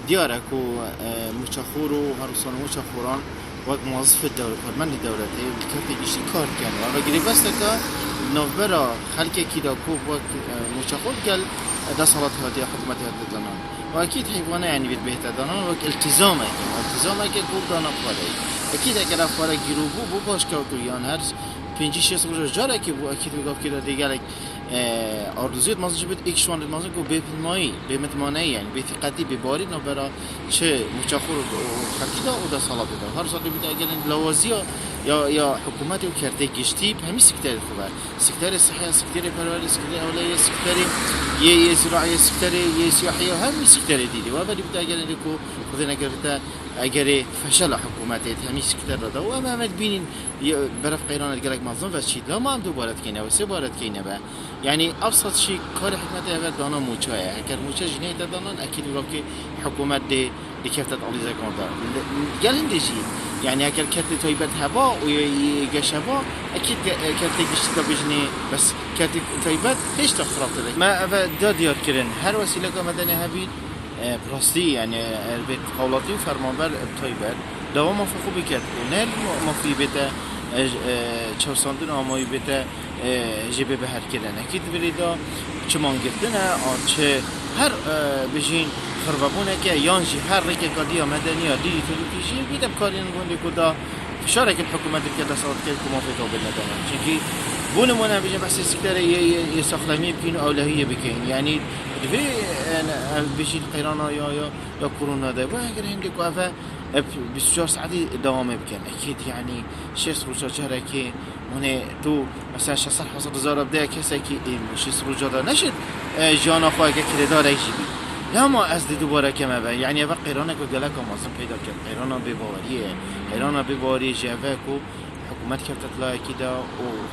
دیاره که مچخور و هرسان مچخوران وقت موظف الدولة كارمند الدولة كيف يجي كار كان وراجل بس كا نوبرا خلك كده كوب وقت مشاخد قال ده صلاة هذه حكومة هذا الدنان وأكيد حيوانة يعني بيت الدنان وقت التزامك كوب دانا فاري أكيد أكيد فاري جروبو بو باش كويان هرس پنجی شش روز جاره که بو اكيد میگفت که دیگه آرزویت مازش بود اکشوان مازش کو به متمانه یعنی به ثقتی به باری نبرا چه مچخور و خکیدا و ده صلاة ده هر سال بیت اگر لوازیا یا حکومت و کرده گشتی همین سکتر خوبه سکتر صحه سکتر پروری سکتر اولیا سکتر یه زراعی سکتر یه سیاحی همین سکتر دیدی و بعد بیت اگر کو خود نگرفته اگر فشل حکومت همین سکتر داده و ما ببینین برف قیران الجلك منظم وشيد لا ما عم دوبارت كينا وسبارت كينا بقى يعني ابسط شيء كار حكومه هذا دانا موچايا هكر موچا جنيه دانا اكيد وراكي حكومه دي كيف تطلع زي كوندا قال هندجي يعني هكر كرت تايبت هوا ويجشبا اكيد كرت جشت بجني بس كرت تايبت هيش تخربت ما داد يار كرن هر وسيله مدني هبي براستي يعني البيت قولاتي وفرمانبر تايبت دوام خوب بکرد و نه مافی بته چهارساندن آمایی بته جبه به هر کردن اکید ولیدا چه مانگفتنه آن چه هر بجین خربابونه که یانجی هر ریک کادی مدنی یا دیدی تلویزیون بیده بکارین گونده کدا فشاره که حکومت کرده ساعت کرد که مافی تو بدندن چونکی بونمونه بجین بحث سکتره یه ساختمی بکین اولویه بکین یعنی دوی بجین قیرانا یا کرونا ده و اگر هندی که افه 24 ساعتی دوام بکن اكيد يعني شخص روزا جاره که من تو مثلا 600,000 بده کسی که این شخص روزا داره نشد جان خواهی که داره یجیبی لا ما از دوباره کمه با یعنی اول قیرانه که گله که مازن پیدا کرد قیرانه بباریه جوه که حکومت کفت تطلعه کده و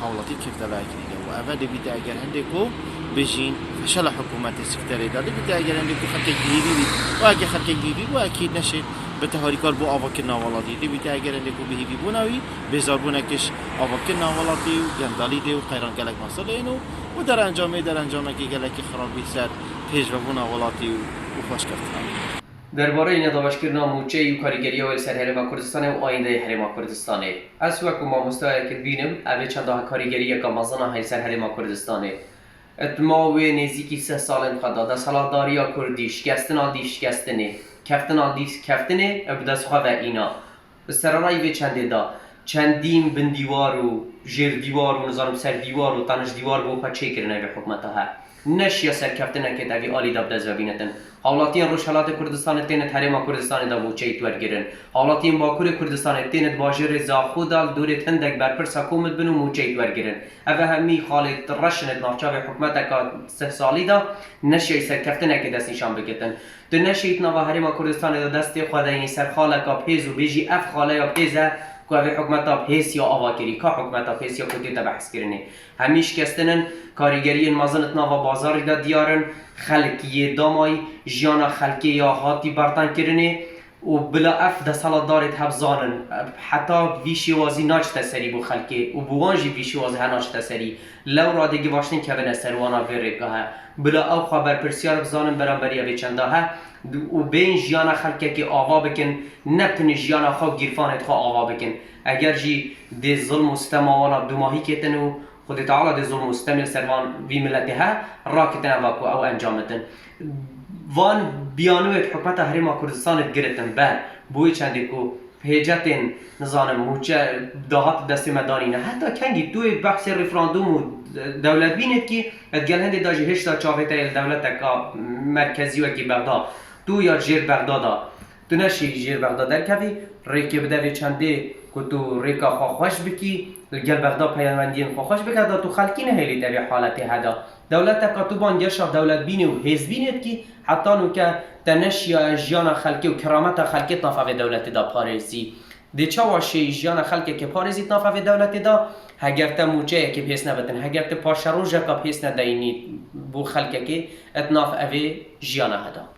حولاتی کفت تطلعه کده و اول بیده اگر هنده که بجین فشل حکومت سکتره داده بیده اگر هنده که خلق گیری بید و اگر خلق گیری و اکید نشد به تهاری کار بو آواک ناولاتی دی بیت اگر اندکو بهی بوناوی بزار بونکش آواک ناولاتی و گندالی دی و قیران گلک مسئله اینو و در انجامه که گلکی خرابی سر پیش و بوناولاتی و خوش کردن. درباره این داوشکردن موچه و کارگری و سر هرم کردستان و آینده هرم کردستان از وقت ما مستعد بینم اوه چند کارگری که مازن های سر هرم کردستان اتما و نزدیکی 3 سال خدا سالداری کردی شکستن کفتن آدیس کفتنه ابداس خواه و اینا سرانایی به چنده دا چندین بن دیوار و جیر دیوار و نظام سر دیوار و تنش دیوار بو چه کرنه به حکمتا ها نشیا سر کفتنه که دوی آلی داب دز ببینتن حالاتیان روشالات کردستان تینت حریم کردستان دا بو چه ایتور گرن حالاتیان باکور کردستان تینت باجر زاخودال دورت هندک برپر ساکومت بنو مو چه ایتور گرن اوه همی خالد رشنت نافچاو حکمتا که 3 سالی دا نشیا سر کفتنه که دست نشان بگتن تو نشید نوا هریم کردستان دا دست خدایی سر خاله کا پیز و بیجی اف خاله یا پیزه که حکومت پیس یا آواکری که حکومت پیس یا کدی بحث کرنه همیش کستنن کارگری مازنت نوا بازار دا دیارن خلقی دامای جیانا خلقی یا هاتی برتن کرنه و بلا اف ده سال دارت حفظانن حتی ویشی وازی ناچ تسری بو خلقی و بوانجی ویشی وازی هناچ تسری لو را دیگه واشتن که بنا سروانا ویرگاه بلا او خبر پرسیار بزانن برانبری اوی چنده ها و بین جیانا خلقی که آوا بکن نبتن جیانا خواه گیرفانت خواه آوا بکن اگر جی ده ظلم و ستم آوانا دو ماهی کتن و خود تعالی ده ظلم و ستم سروان وی ملتی ها را کتن اوکو او انجامتن وان بیانویت حکمت هریم کردستان گرتن بر بوی چنده که هجتن نظام موچه دهات دست مدانی نه حتی کنگی توی بحث رفراندوم و دولت بینید که ادگل هنده داجی هشتا چاویتا دولت که مرکزی و که بغداد تو یا جیر بغدادا تو نشی جیر بغداد در کفی ریکی بده چنده که تو ریکا خوش بکی گل بغداد پیوندین خوش بکرد تو خلکی نهیلی در حالت هدا دولت که تو بانگرش دولت بینی و حزب بینید که حتی نو که تنش یا جیان خلکی و کرامت خلکی نافع دولت دا پارسی دی چاوا شی جیان خلکی که پارسی نافع دولت دا هگر تا موچه که پیس نبتن هگر تا پاشروجا که پیس ندینی بو خلکی که اتناف اوی جیان هدا